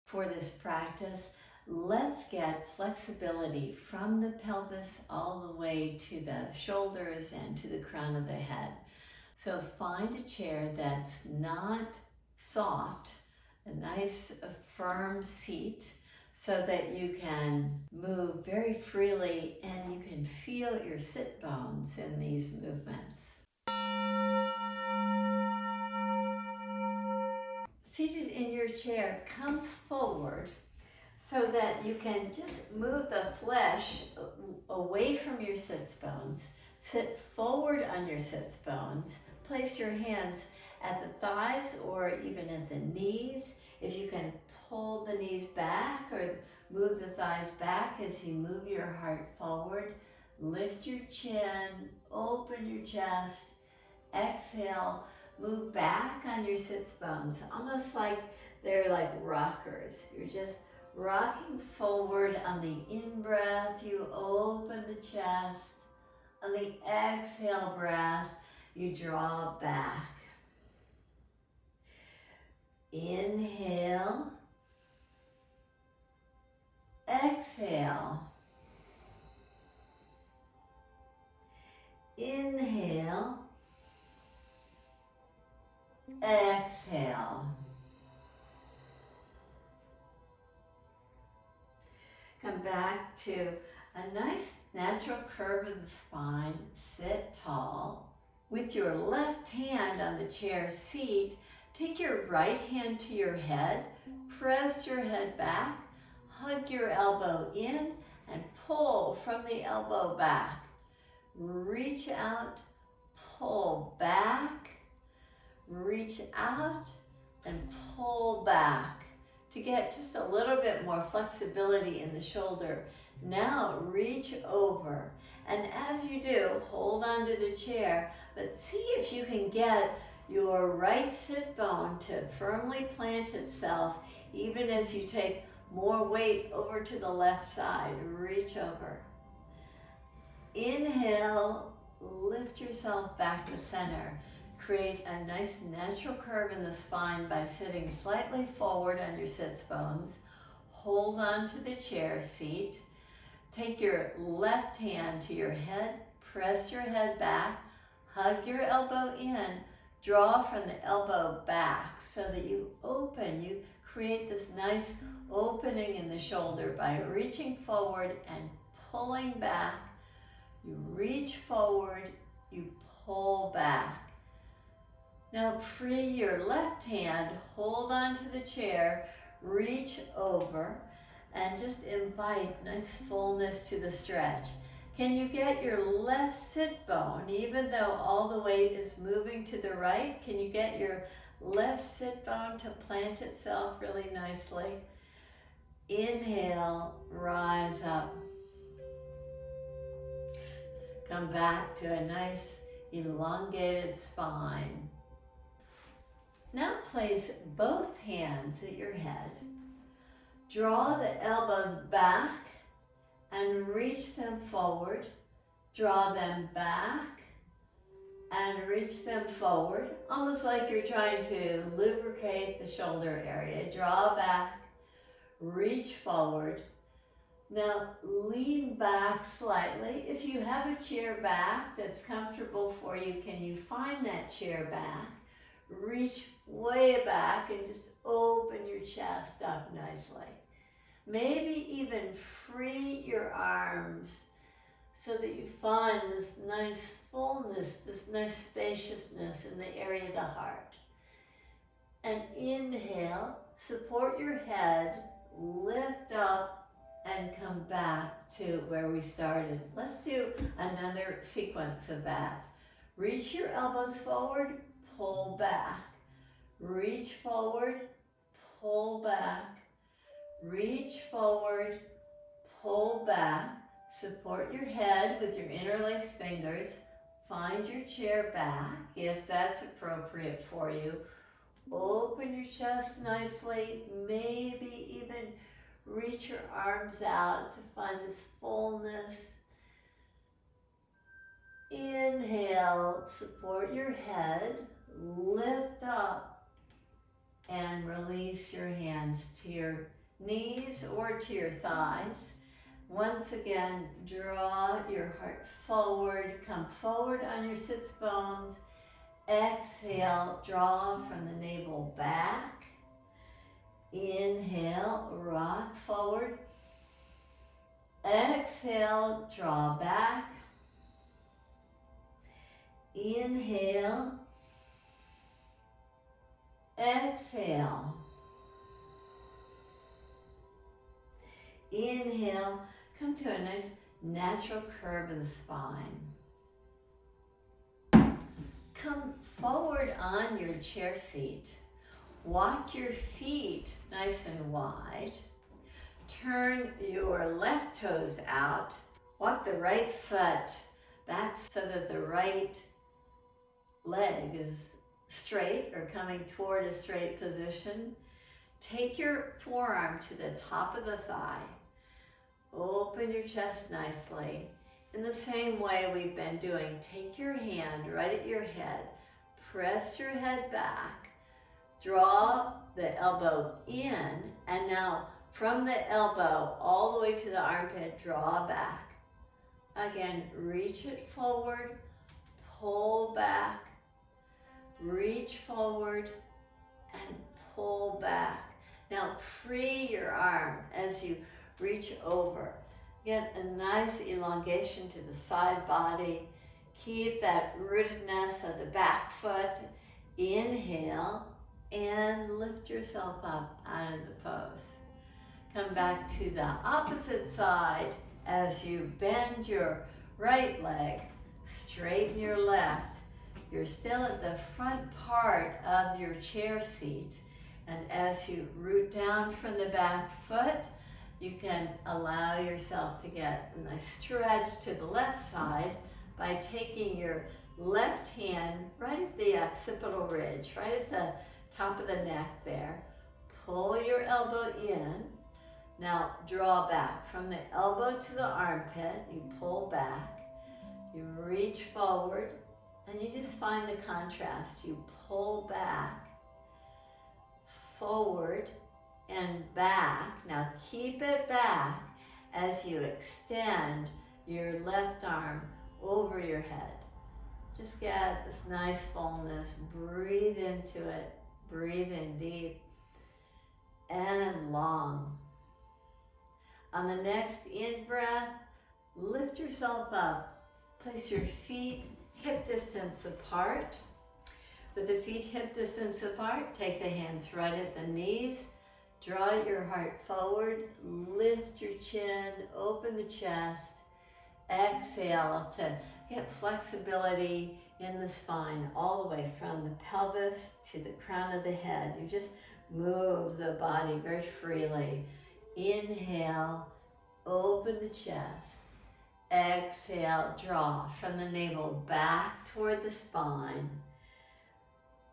For this practice, let's get flexibility from the pelvis all the way to the shoulders and to the crown of the head. So find a chair that's not soft, a nice firm seat, so that you can move very freely and you can feel your sit bones in these movements. Seated in your chair, come forward so that you can just move the flesh away from your sits bones. Sit forward on your sits bones. Place your hands at the thighs or even at the knees. If you can pull the knees back or move the thighs back as you move your heart forward. Lift your chin, open your chest, exhale, move back on your sits bones, almost like they're like rockers. You're just rocking forward. On the in-breath, you open the chest. On the exhale breath, you draw back. Inhale. Exhale. Inhale. Exhale. Come back to a nice natural curve of the spine. Sit tall. With your left hand on the chair seat, take your right hand to your head. Press your head back. Hug your elbow in and pull from the elbow back. Reach out, pull back. Reach out and pull back to get just a little bit more flexibility in the shoulder. Now reach over, and as you do, hold on to the chair, but see if you can get your right sit bone to firmly plant itself even as you take more weight over to the left side. Reach over. Inhale, lift yourself back to center. Create a nice natural curve in the spine by sitting slightly forward on your sits bones. Hold on to the chair seat. Take your left hand to your head. Press your head back. Hug your elbow in. Draw from the elbow back so that you open. You create this nice opening in the shoulder by reaching forward and pulling back. You reach forward. You pull back. Now free your left hand, hold on to the chair, reach over, and just invite nice fullness to the stretch. Can you get your left sit bone, even though all the weight is moving to the right, can you get your left sit bone to plant itself really nicely? Inhale, rise up. Come back to a nice elongated spine. Now place both hands at your head. Draw the elbows back and reach them forward. Draw them back and reach them forward, almost like you're trying to lubricate the shoulder area. Draw back, reach forward. Now lean back slightly. If you have a chair back that's comfortable for you, can you find that chair back? Reach way back and just open your chest up nicely. Maybe even free your arms so that you find this nice fullness, this nice spaciousness in the area of the heart. And inhale, support your head, lift up, and come back to where we started. Let's do another sequence of that. Reach your elbows forward, pull back. Reach forward, pull back. Reach forward, pull back. Support your head with your interlaced fingers. Find your chair back if that's appropriate for you. Open your chest nicely. Maybe even reach your arms out to find this fullness. Inhale, support your head, lift up, and release your hands to your knees or to your thighs. Once again, draw your heart forward, come forward on your sits bones. Exhale, draw from the navel back. Inhale, rock forward. Exhale, draw back. Inhale. Exhale. Inhale, come to a nice natural curve in the spine. Come forward on your chair seat. Walk your feet nice and wide. Turn your left toes out. Walk the right foot back so that the right leg is straight or coming toward a straight position. Take your forearm to the top of the thigh. Open your chest nicely. In the same way we've been doing, take your hand right at your head. Press your head back. Draw the elbow in, and now from the elbow all the way to the armpit, draw back. Again, reach it forward, pull back, reach forward, and pull back. Now free your arm as you reach over. Get a nice elongation to the side body. Keep that rootedness of the back foot. Inhale and lift yourself up out of the pose. Come back to the opposite side as you bend your right leg, straighten your left. You're still at the front part of your chair seat. And as you root down from the back foot, you can allow yourself to get a nice stretch to the left side by taking your left hand right at the occipital ridge, right at the top of the neck there. Pull your elbow in. Now draw back from the elbow to the armpit. You pull back, you reach forward, and you just find the contrast. You pull back, forward, and back. Now keep it back as you extend your left arm over your head. Just get this nice fullness. Breathe into it. Breathe in deep and long. On the next in-breath, lift yourself up. Place your feet hip distance apart. With the feet hip distance apart, take the hands right at the knees. Draw your heart forward, lift your chin, open the chest. Exhale to get flexibility in the spine all the way from the pelvis to the crown of the head. You just move the body very freely. Inhale, open the chest. Exhale, draw from the navel back toward the spine.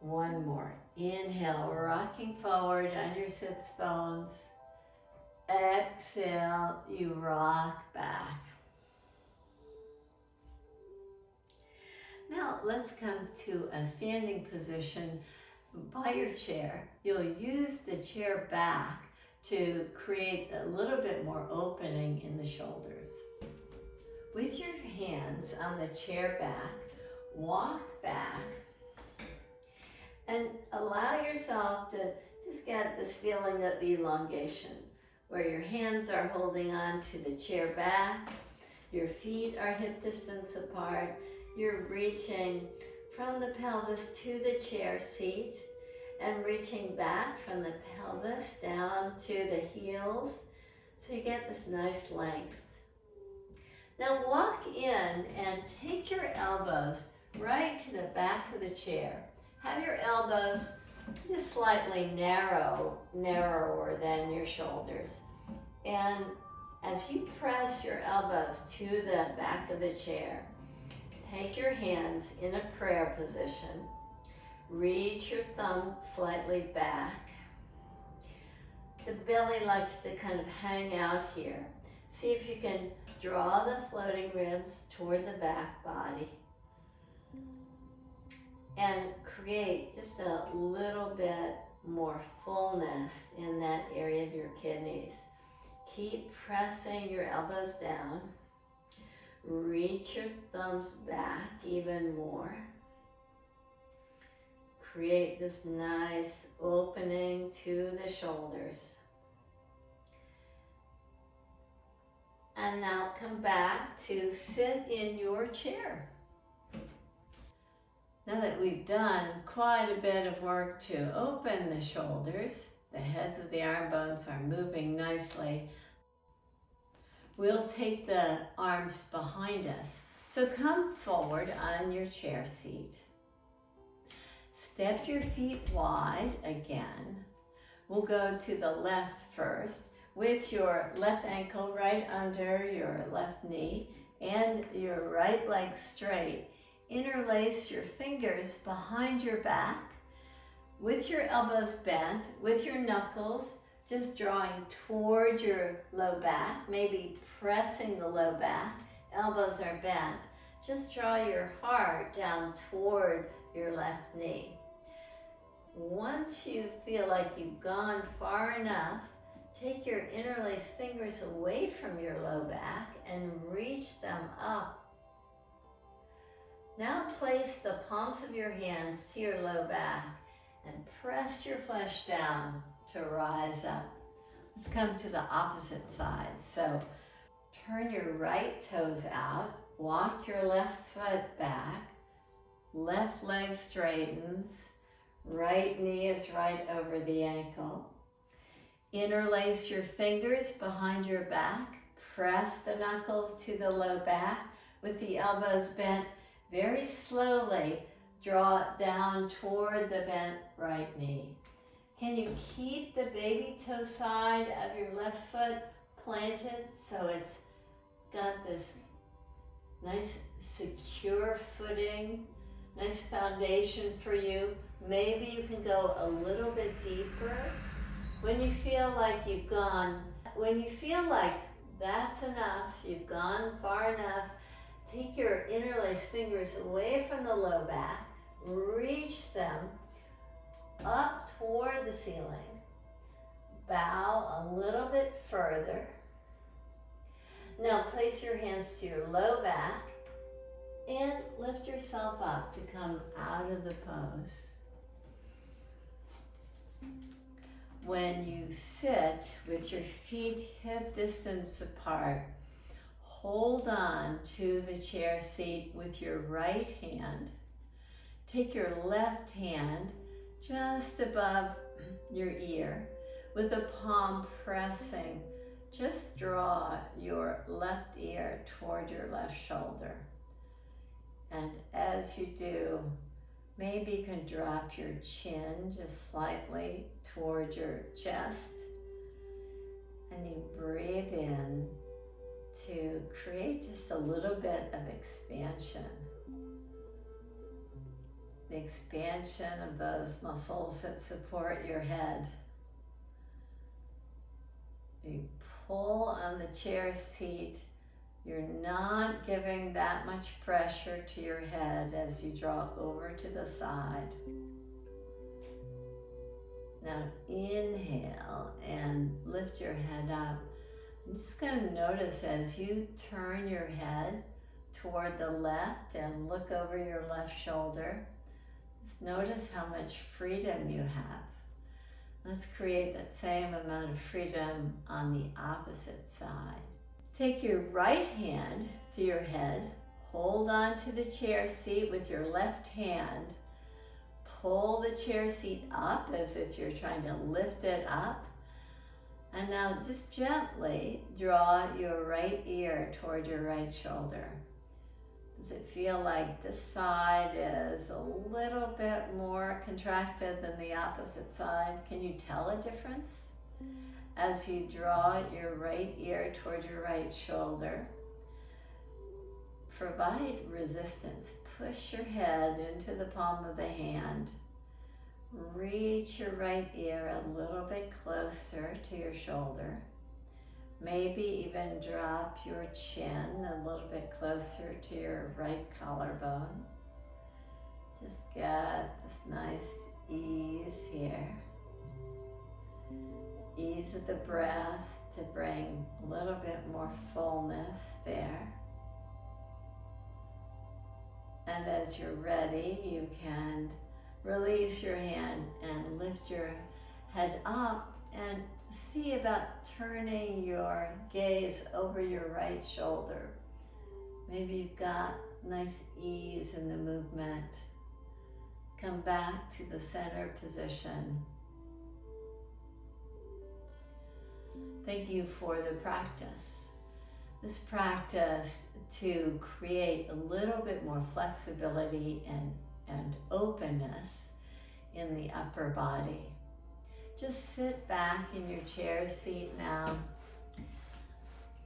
One more. Inhale, rocking forward on your sits bones. Exhale, you rock back. Now let's come to a standing position by your chair. You'll use the chair back to create a little bit more opening in the shoulders. With your hands on the chair back, walk back and allow yourself to just get this feeling of elongation where your hands are holding on to the chair back, your feet are hip distance apart, you're reaching from the pelvis to the chair seat and reaching back from the pelvis down to the heels so you get this nice length. Now walk in and take your elbows right to the back of the chair. Have your elbows just slightly narrower than your shoulders. And as you press your elbows to the back of the chair, take your hands in a prayer position. Reach your thumb slightly back. The belly likes to kind of hang out here. See if you can draw the floating ribs toward the back body and create just a little bit more fullness in that area of your kidneys. Keep pressing your elbows down. Reach your thumbs back even more. Create this nice opening to the shoulders. And now come back to sit in your chair. Now that we've done quite a bit of work to open the shoulders, the heads of the arm bones are moving nicely. We'll take the arms behind us. So come forward on your chair seat. Step your feet wide again. We'll go to the left first with your left ankle right under your left knee and your right leg straight. Interlace your fingers behind your back with your elbows bent, with your knuckles just drawing toward your low back, maybe pressing the low back. Elbows are bent. Just draw your heart down toward your left knee. Once you feel like you've gone far enough, take your interlaced fingers away from your low back and reach them up. Now place the palms of your hands to your low back and press your flesh down to rise up. Let's come to the opposite side. So turn your right toes out, walk your left foot back, left leg straightens, right knee is right over the ankle. Interlace your fingers behind your back, press the knuckles to the low back with the elbows bent. Very slowly draw it down toward the bent right knee. Can you keep the baby toe side of your left foot planted so it's got this nice secure footing, nice foundation for you? Maybe you can go a little bit deeper. When you feel like that's enough, you've gone far enough, take your interlaced fingers away from the low back, reach them up toward the ceiling, bow a little bit further. Now place your hands to your low back and lift yourself up to come out of the pose. When you sit with your feet hip distance apart, hold on to the chair seat with your right hand. Take your left hand just above your ear with the palm pressing. Just draw your left ear toward your left shoulder. And as you do, maybe you can drop your chin just slightly toward your chest. And you breathe in to create just a little bit of expansion. The expansion of those muscles that support your head. You pull on the chair seat. You're not giving that much pressure to your head as you draw over to the side. Now inhale and lift your head up. I'm just going to notice as you turn your head toward the left and look over your left shoulder, just notice how much freedom you have. Let's create that same amount of freedom on the opposite side. Take your right hand to your head, hold on to the chair seat with your left hand, pull the chair seat up as if you're trying to lift it up. And now just gently draw your right ear toward your right shoulder. Does it feel like this side is a little bit more contracted than the opposite side? Can you tell a difference? As you draw your right ear toward your right shoulder, provide resistance. Push your head into the palm of the hand. Reach your right ear a little bit closer to your shoulder. Maybe even drop your chin a little bit closer to your right collarbone. Just get this nice ease here. Ease of the breath to bring a little bit more fullness there. And as you're ready, you can release your hand and lift your head up and see about turning your gaze over your right shoulder. Maybe you've got nice ease in the movement. Come back to the center position. Thank you for the practice. This practice to create a little bit more flexibility and openness in the upper body. Just sit back in your chair seat now.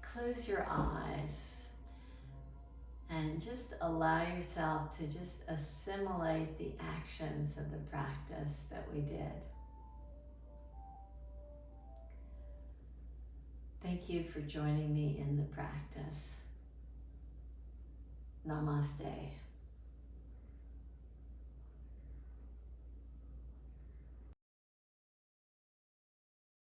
Close your eyes and just allow yourself to just assimilate the actions of the practice that we did. Thank you for joining me in the practice. Namaste.